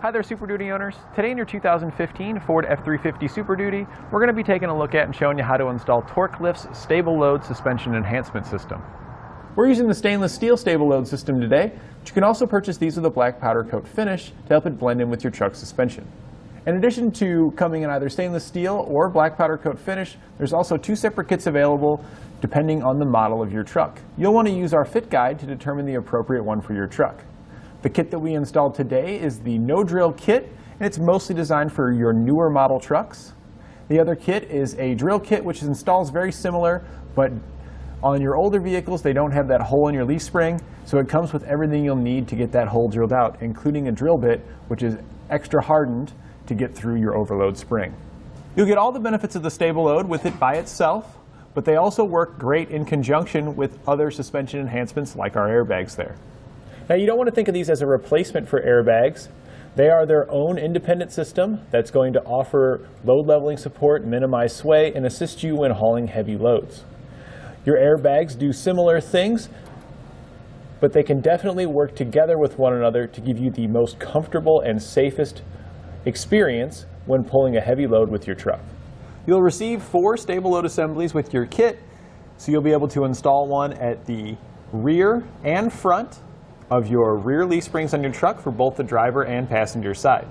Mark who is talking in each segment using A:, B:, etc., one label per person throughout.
A: Hi there, Super Duty owners. Today in your 2015 Ford F-350 Super Duty, we're going to be taking a look at and showing you how to install TorkLift's StableLoad suspension enhancement system. We're using the stainless steel StableLoad system today, but you can also purchase these with a black powder coat finish to help it blend in with your truck's suspension. In addition to coming in either stainless steel or black powder coat finish, there's also two separate kits available depending on the model of your truck. You'll want to use our fit guide to determine the appropriate one for your truck. The kit that we installed today is the no drill kit, and it's mostly designed for your newer model trucks. The other kit is a drill kit, which installs very similar, but on your older vehicles they don't have that hole in your leaf spring, so it comes with everything you'll need to get that hole drilled out, including a drill bit, which is extra hardened to get through your overload spring. You'll get all the benefits of the StableLoad with it by itself, but they also work great in conjunction with other suspension enhancements like our airbags there. Now, you don't want to think of these as a replacement for airbags. They are their own independent system that's going to offer load leveling support, minimize sway, and assist you when hauling heavy loads. Your airbags do similar things, but they can definitely work together with one another to give you the most comfortable and safest experience when pulling a heavy load with your truck. You'll receive 4 StableLoad assemblies with your kit, so you'll be able to install one at the rear and front of your rear leaf springs on your truck for both the driver and passenger side.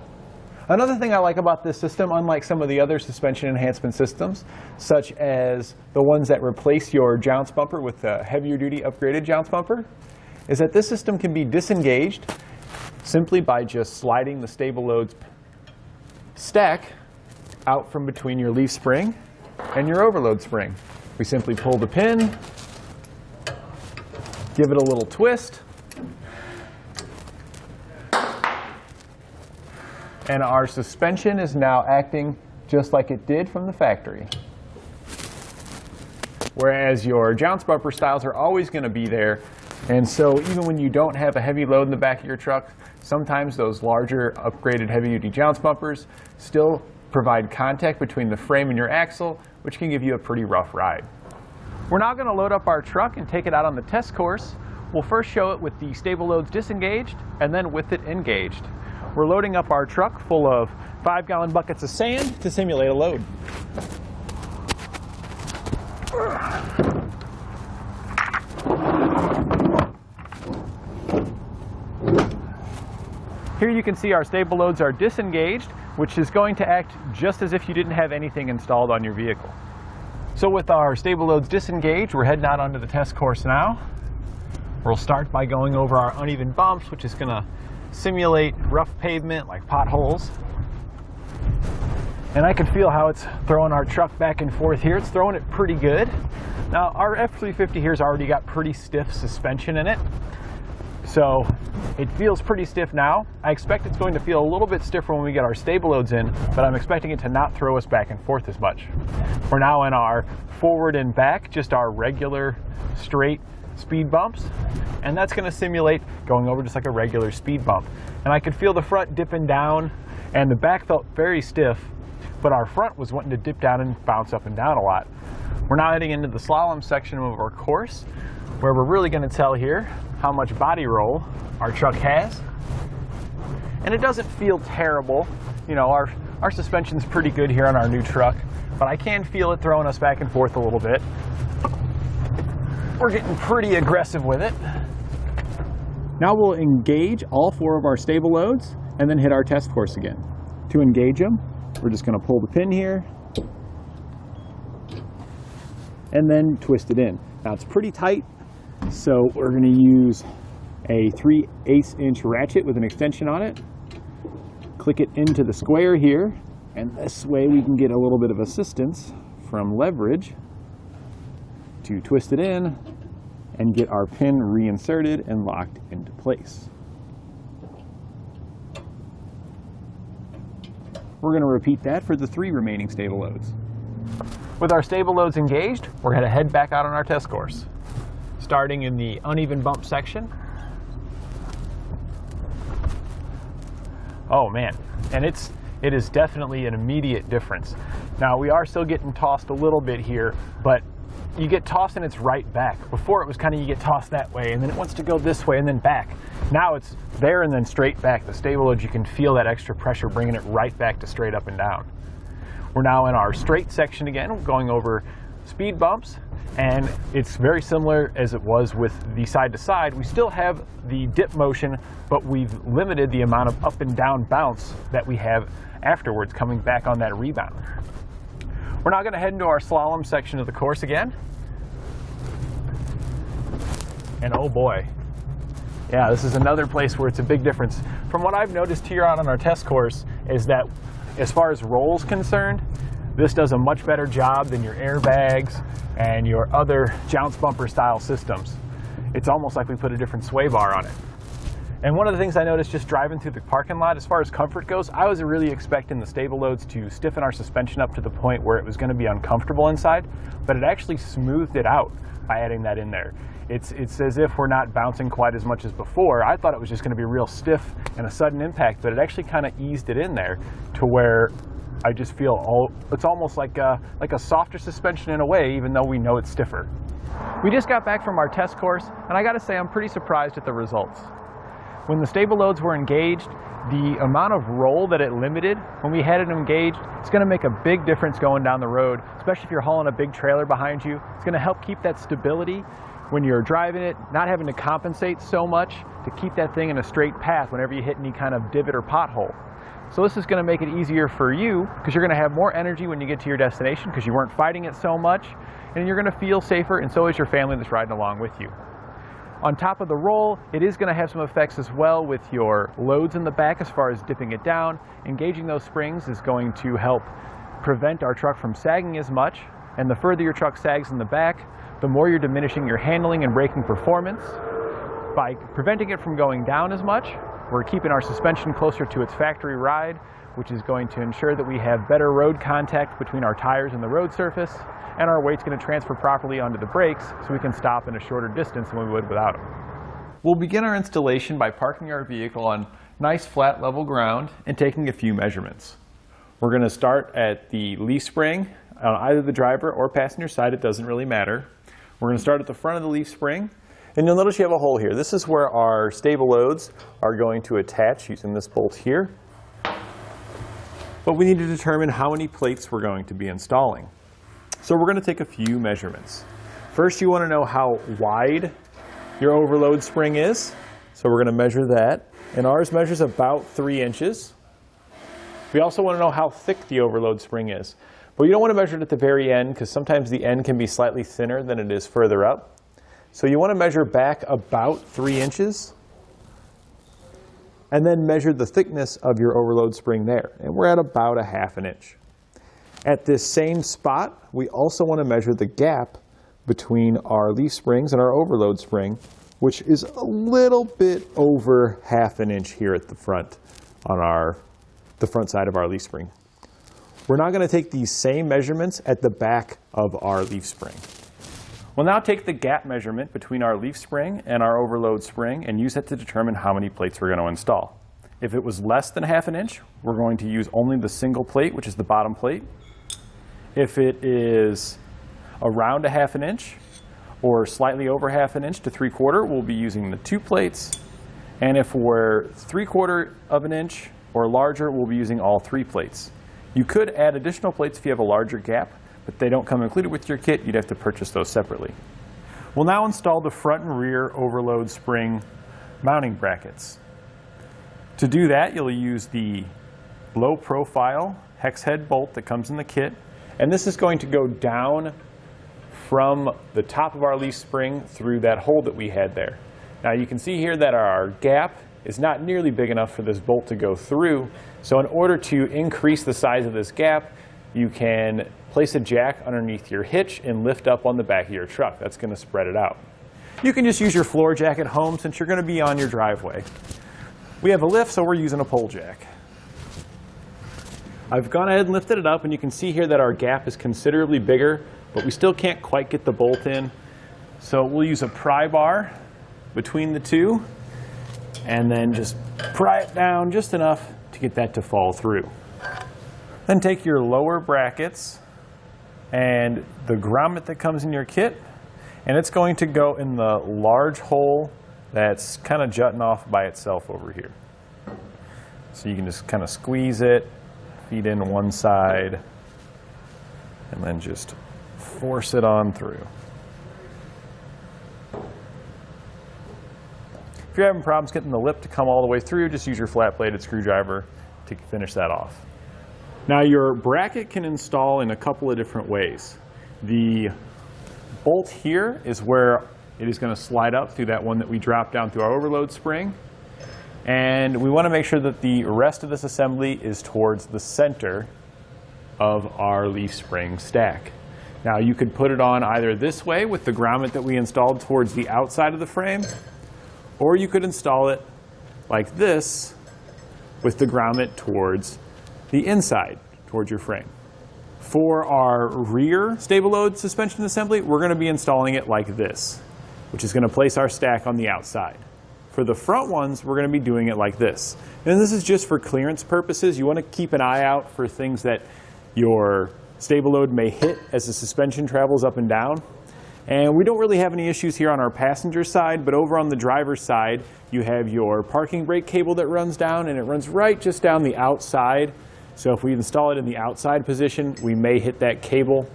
A: Another thing I like about this system, unlike some of the other suspension enhancement systems, such as the ones that replace your jounce bumper with the heavier duty upgraded jounce bumper, is that this system can be disengaged simply by just sliding the StableLoad's stack out from between your leaf spring and your overload spring. We simply pull the pin, give it a little twist, and our suspension is now acting just like it did from the factory. Whereas your jounce bumper styles are always going to be there, and so even when you don't have a heavy load in the back of your truck, sometimes those larger upgraded heavy-duty jounce bumpers still provide contact between the frame and your axle, which can give you a pretty rough ride. We're now going to load up our truck and take it out on the test course. We'll first show it with the StableLoads disengaged and then with it engaged. We're loading up our truck full of 5-gallon buckets of sand to simulate a load. Here you can see our StableLoads are disengaged, which is going to act just as if you didn't have anything installed on your vehicle. So with our StableLoads disengaged, we're heading out onto the test course now. We'll start by going over our uneven bumps, which is going to simulate rough pavement like potholes. And I can feel how it's throwing our truck back and forth here. It's throwing it pretty good. Now, our F-350 here's already got pretty stiff suspension in it, so it feels pretty stiff now. I expect it's going to feel a little bit stiffer when we get our StableLoads in, but I'm expecting it to not throw us back and forth as much. We're now in our forward and back, just our regular straight speed bumps, and that's going to simulate going over just like a regular speed bump. And I could feel the front dipping down, and the back felt very stiff, but our front was wanting to dip down and bounce up and down a lot. We're now heading into the slalom section of our course, where we're really going to tell here how much body roll our truck has. And it doesn't feel terrible. You know, our suspension's pretty good here on our new truck, but I can feel it throwing us back and forth a little bit. We're getting pretty aggressive with it. Now we'll engage all 4 of our StableLoads and then hit our test course again. To engage them, we're just going to pull the pin here and then twist it in. Now it's pretty tight, so we're going to use a 3/8" ratchet with an extension on it. Click it into the square here, and this way we can get a little bit of assistance from leverage to twist it in and get our pin reinserted and locked into place. We're going to repeat that for the 3 remaining StableLoads. With our StableLoads engaged, we're going to head back out on our test course, starting in the uneven bump section. Oh man, and it is definitely an immediate difference. Now we are still getting tossed a little bit here, but you get tossed and it's right back. Before it was kind of you get tossed that way and then it wants to go this way and then back. Now it's there and then straight back. The StableLoad, you can feel that extra pressure bringing it right back to straight up and down. We're now in our straight section again. We're going over speed bumps, and it's very similar as it was with the side to side. We still have the dip motion, but we've limited the amount of up and down bounce that we have afterwards coming back on that rebound. We're now going to head into our slalom section of the course again. And oh boy, yeah, this is another place where it's a big difference. From what I've noticed here out on our test course is that as far as roll's concerned, this does a much better job than your airbags and your other jounce bumper style systems. It's almost like we put a different sway bar on it. And one of the things I noticed just driving through the parking lot, as far as comfort goes, I was really expecting the StableLoads to stiffen our suspension up to the point where it was going to be uncomfortable inside, but it actually smoothed it out by adding that in there. It's as if we're not bouncing quite as much as before. I thought it was just going to be real stiff and a sudden impact, but it actually kind of eased it in there to where I just feel it's almost like a softer suspension in a way, even though we know it's stiffer. We just got back from our test course, and I got to say I'm pretty surprised at the results. When the StableLoads were engaged, the amount of roll that it limited when we had it engaged, it's going to make a big difference going down the road, especially if you're hauling a big trailer behind you. It's going to help keep that stability when you're driving it, not having to compensate so much to keep that thing in a straight path whenever you hit any kind of divot or pothole. So this is going to make it easier for you because you're going to have more energy when you get to your destination because you weren't fighting it so much, and you're going to feel safer, and so is your family that's riding along with you. On top of the roll, it is going to have some effects as well with your loads in the back as far as dipping it down. Engaging those springs is going to help prevent our truck from sagging as much, and the further your truck sags in the back, the more you're diminishing your handling and braking performance. By preventing it from going down as much, we're keeping our suspension closer to its factory ride, which is going to ensure that we have better road contact between our tires and the road surface, and our weight's going to transfer properly onto the brakes so we can stop in a shorter distance than we would without them. We'll begin our installation by parking our vehicle on nice flat level ground and taking a few measurements. We're going to start at the leaf spring on either the driver or passenger side, it doesn't really matter. We're going to start at the front of the leaf spring, and you'll notice you have a hole here. This is where our StableLoads are going to attach using this bolt here. But we need to determine how many plates we're going to be installing. So we're going to take a few measurements. First, you want to know how wide your overload spring is. So we're going to measure that. And ours measures about 3 inches. We also want to know how thick the overload spring is. But you don't want to measure it at the very end because sometimes the end can be slightly thinner than it is further up. So you want to measure back about 3 inches and then measure the thickness of your overload spring there. And we're at about 1/2 inch. At this same spot, we also want to measure the gap between our leaf springs and our overload spring, which is a little bit over 1/2 inch here at the front on the front side of our leaf spring. We're now going to take these same measurements at the back of our leaf spring. We'll now take the gap measurement between our leaf spring and our overload spring and use it to determine how many plates we're going to install. If it was less than 1/2 inch, we're going to use only the single plate, which is the bottom plate. If it is around 1/2 inch or slightly over 1/2 inch to 3/4, we'll be using the 2 plates. And if we're 3/4 of an inch or larger, we'll be using all 3 plates. You could add additional plates if you have a larger gap, but they don't come included with your kit. You'd have to purchase those separately. We'll now install the front and rear overload spring mounting brackets. To do that, you'll use the low profile hex head bolt that comes in the kit, and this is going to go down from the top of our leaf spring through that hole that we had there. Now you can see here that our gap is not nearly big enough for this bolt to go through, so in order to increase the size of this gap, you can place a jack underneath your hitch and lift up on the back of your truck. That's going to spread it out. You can just use your floor jack at home since you're going to be on your driveway. We have a lift, so we're using a pole jack. I've gone ahead and lifted it up, and you can see here that our gap is considerably bigger, but we still can't quite get the bolt in. So we'll use a pry bar between the two, and then just pry it down just enough to get that to fall through. Then take your lower brackets and the grommet that comes in your kit, and it's going to go in the large hole that's kind of jutting off by itself over here. So you can just kind of squeeze it, feed in one side, and then just force it on through. If you're having problems getting the lip to come all the way through, just use your flat-bladed screwdriver to finish that off. Now your bracket can install in a couple of different ways. The bolt here is where it is going to slide up through that one that we dropped down through our overload spring. And we want to make sure that the rest of this assembly is towards the center of our leaf spring stack. Now you could put it on either this way with the grommet that we installed towards the outside of the frame, or you could install it like this with the grommet towards the inside, towards your frame. For our rear StableLoad suspension assembly, we're going to be installing it like this, which is going to place our stack on the outside. For the front ones, we're going to be doing it like this. And this is just for clearance purposes. You want to keep an eye out for things that your StableLoad may hit as the suspension travels up and down. And we don't really have any issues here on our passenger side, but over on the driver's side, you have your parking brake cable that runs down, and it runs right just down the outside. So if we install it in the outside position, we may hit that cable.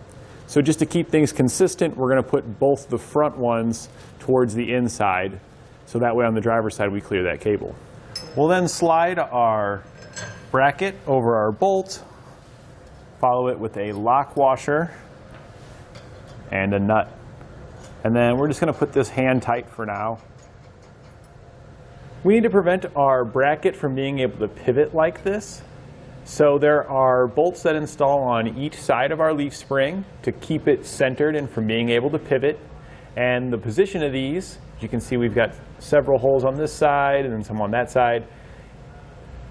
A: So just to keep things consistent, we're going to put both the front ones towards the inside, so that way on the driver's side we clear that cable. We'll then slide our bracket over our bolt, follow it with a lock washer and a nut. And then we're just going to put this hand tight for now. We need to prevent our bracket from being able to pivot like this. So there are bolts that install on each side of our leaf spring to keep it centered and from being able to pivot. And the position of these, as you can see, we've got several holes on this side and then some on that side.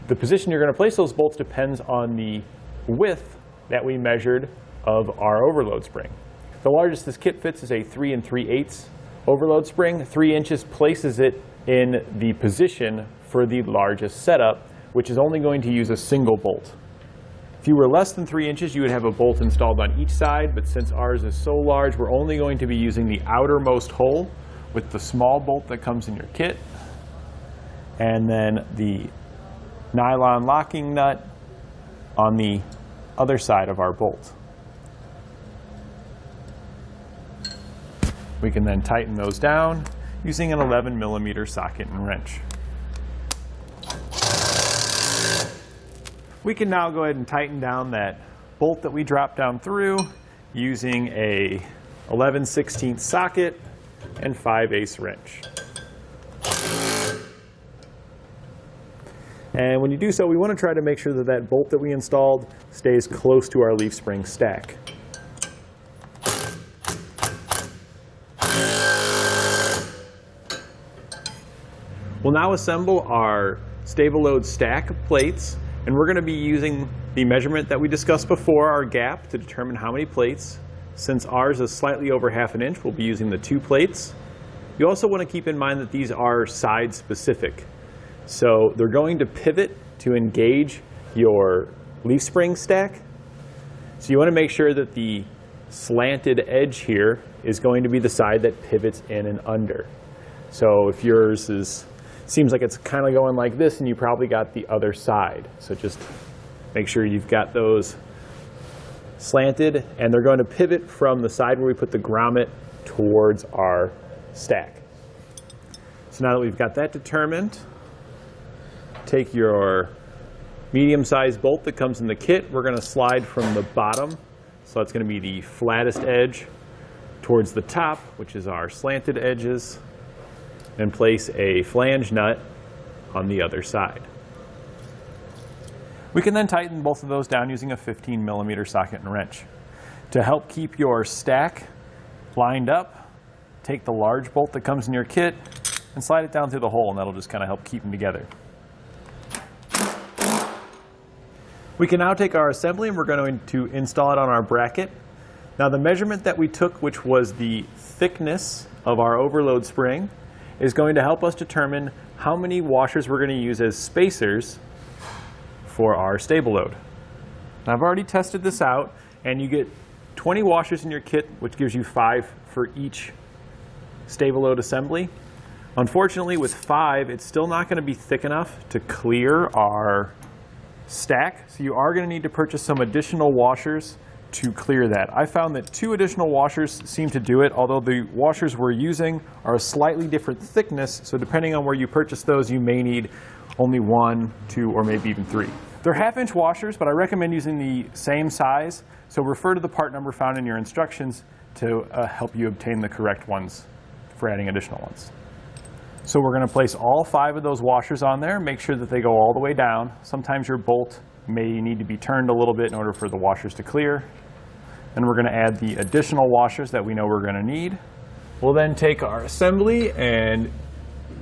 A: The position you're going to place those bolts depends on the width that we measured of our overload spring. The largest this kit fits is a 3 3/8 overload spring. 3 inches places it in the position for the largest setup, which is only going to use a single bolt. If you were less than 3 inches, you would have a bolt installed on each side, but since ours is so large, we're only going to be using the outermost hole with the small bolt that comes in your kit, and then the nylon locking nut on the other side of our bolt. We can then tighten those down using an 11mm socket and wrench. We can now go ahead and tighten down that bolt that we dropped down through using a 11/16 socket and 5/8 wrench. And when you do so, we want to try to make sure that that bolt that we installed stays close to our leaf spring stack. We'll now assemble our StableLoad stack of plates, and we're going to be using the measurement that we discussed before, our gap, to determine how many plates. Since ours is slightly over 1/2 inch, we'll be using the 2 plates. You also want to keep in mind that these are side specific. So they're going to pivot to engage your leaf spring stack. So you want to make sure that the slanted edge here is going to be the side that pivots in and under. So if yours seems like it's kind of going like this, and you probably got the other side. So just make sure you've got those slanted, and they're going to pivot from the side where we put the grommet towards our stack. So now that we've got that determined, take your medium-sized bolt that comes in the kit. We're going to slide from the bottom, so it's going to be the flattest edge, towards the top, which is our slanted edges, and place a flange nut on the other side. We can then tighten both of those down using a 15mm socket and wrench. To help keep your stack lined up, take the large bolt that comes in your kit and slide it down through the hole, and that'll just kind of help keep them together. We can now take our assembly and we're going to install it on our bracket. Now the measurement that we took, which was the thickness of our overload spring, is going to help us determine how many washers we're going to use as spacers for our StableLoad. Now I've already tested this out, and you get 20 washers in your kit, which gives you 5 for each StableLoad assembly. Unfortunately, with 5, it's still not going to be thick enough to clear our stack, so you are going to need to purchase some additional washers to clear that. I found that 2 additional washers seem to do it, although the washers we're using are a slightly different thickness, so depending on where you purchase those, you may need only 1, 2, or maybe even 3. They're half-inch washers, but I recommend using the same size, so refer to the part number found in your instructions to help you obtain the correct ones for adding additional ones. So we're going to place all 5 of those washers on there, make sure that they go all the way down. Sometimes your bolt may need to be turned a little bit in order for the washers to clear. Then we're going to add the additional washers that we know we're going to need. We'll then take our assembly and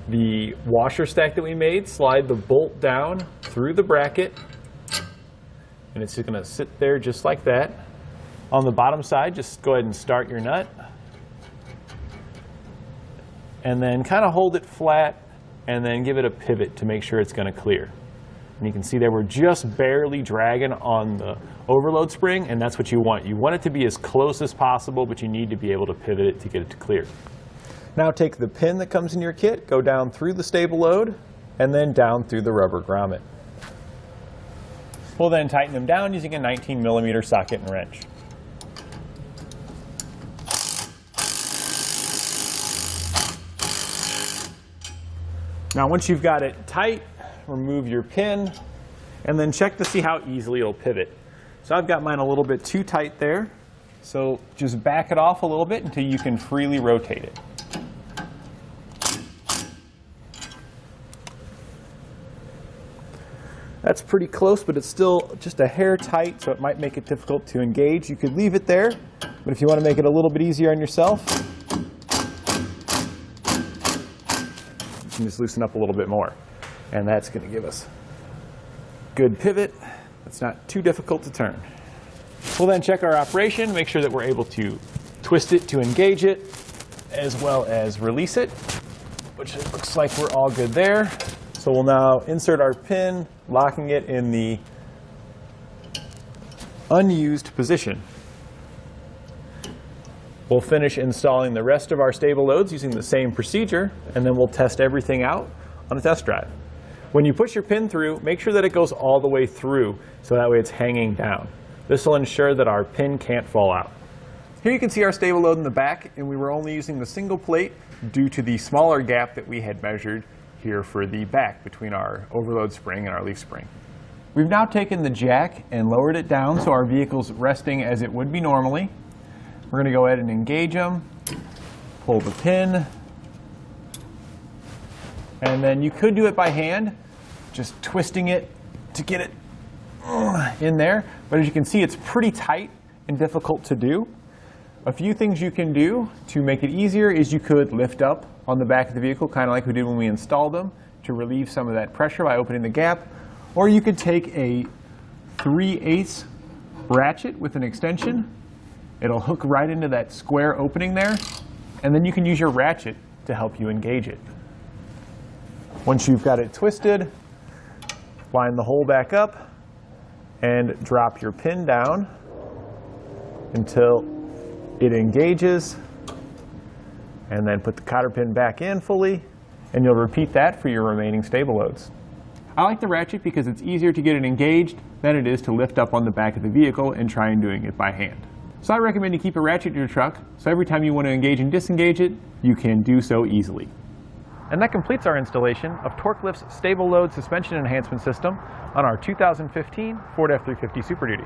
A: the washer stack that we made, slide the bolt down through the bracket, and it's just going to sit there just like that. On the bottom side, just go ahead and start your nut. And then kind of hold it flat and then give it a pivot to make sure it's going to clear. And you can see that we're just barely dragging on the overload spring, and that's what you want. You want it to be as close as possible, but you need to be able to pivot it to get it to clear. Now take the pin that comes in your kit, go down through the StableLoad, and then down through the rubber grommet. We'll then tighten them down using a 19mm socket and wrench. Now once you've got it tight, remove your pin and then check to see how easily it'll pivot. So I've got mine a little bit too tight there, so just back it off a little bit until you can freely rotate it. That's pretty close, but it's still just a hair tight, so it might make it difficult to engage. You could leave it there, but if you want to make it a little bit easier on yourself, just loosen up a little bit more, and that's going to give us good pivot. It's not too difficult to turn. We'll then check our operation, make sure that we're able to twist it to engage it as well as release it, which it looks like we're all good there. So we'll now insert our pin, locking it in the unused position. We'll finish installing the rest of our StableLoads using the same procedure, and then we'll test everything out on a test drive. When you push your pin through, make sure that it goes all the way through, so that way it's hanging down. This will ensure that our pin can't fall out. Here you can see our StableLoad in the back, and we were only using the single plate due to the smaller gap that we had measured here for the back between our overload spring and our leaf spring. We've now taken the jack and lowered it down so our vehicle's resting as it would be normally. We're going to go ahead and engage them, pull the pin, and then you could do it by hand, just twisting it to get it in there. But as you can see, it's pretty tight and difficult to do. A few things you can do to make it easier is you could lift up on the back of the vehicle, kind of like we did when we installed them, to relieve some of that pressure by opening the gap. Or you could take a 3/8 ratchet with an extension. It'll hook right into that square opening there, and then you can use your ratchet to help you engage it. Once you've got it twisted, line the hole back up and drop your pin down until it engages, and then put the cotter pin back in fully, and you'll repeat that for your remaining StableLoads. I like the ratchet because it's easier to get it engaged than it is to lift up on the back of the vehicle and try and doing it by hand. So I recommend you keep a ratchet in your truck, so every time you want to engage and disengage it, you can do so easily. And that completes our installation of TorkLift's StableLoad suspension enhancement system on our 2015 Ford F-350 Super Duty.